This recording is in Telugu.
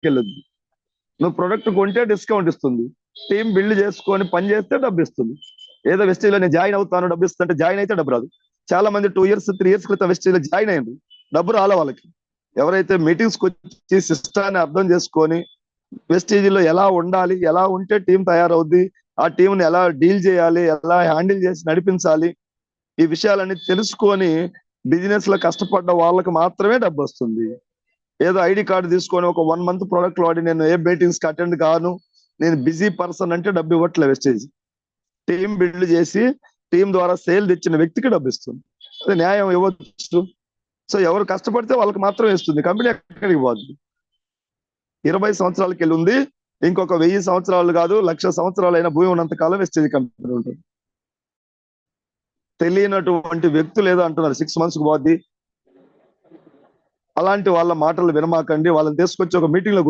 వెళ్ళొద్దు. నువ్వు ప్రొడక్ట్ కొంటే డిస్కౌంట్ ఇస్తుంది, టీం బిల్డ్ చేసుకొని పని చేస్తే డబ్బు ఇస్తుంది. ఏదో వెస్టేజ్ లో నేను జాయిన్ అవుతాను డబ్బు ఇస్తుంటే జాయిన్ అయితే డబ్బు రాదు. చాలా మంది 2 years 3 years క్రితం వెస్టేజ్ లో జాయిన్ అయ్యారు, డబ్బు రాలే వాళ్ళకి. ఎవరైతే మీటింగ్స్ వచ్చి సిస్టాన్ని అర్థం చేసుకొని వెస్టేజ్ లో ఎలా ఉండాలి, ఎలా ఉంటే టీం తయారవుద్ది, ఆ టీంని ఎలా డీల్ చేయాలి, ఎలా హ్యాండిల్ చేసి నడిపించాలి, ఈ విషయాలన్నీ తెలుసుకొని బిజినెస్ లో కష్టపడ్డ వాళ్ళకి మాత్రమే డబ్బు వస్తుంది. ఏదో ఐడి కార్డు తీసుకొని ఒక 1 month ప్రోడక్ట్ వాడి నేను ఏ మీటింగ్స్ కి అటెండ్ కాను, నేను బిజీ పర్సన్ అంటే డబ్బు ఇవ్వట్లే వెస్టేజ్. టీం బిల్డ్ చేసి టీం ద్వారా సేల్ తెచ్చిన వ్యక్తికి డబ్బు ఇస్తుంది. అది న్యాయం ఇవ్వచ్చు. సో ఎవరు కష్టపడితే వాళ్ళకి మాత్రమే ఇస్తుంది. కంపెనీ ఎక్కడికి పోద్ది? 20 సంవత్సరాలకి వెళ్ళి ఉంది, ఇంకొక 1000 సంవత్సరాలు కాదు 1,00,000 సంవత్సరాలు అయిన భూమి ఉన్నంత కాలం వెస్టేజ్ కంపెనీ ఉంటుంది. తెలియనటువంటి వ్యక్తులు ఏదో అంటున్నారు 6 months కు పోద్ది. అలాంటి వాళ్ళ మాటలు వినమాకండి. వాళ్ళని తీసుకొచ్చి ఒక మీటింగ్ లో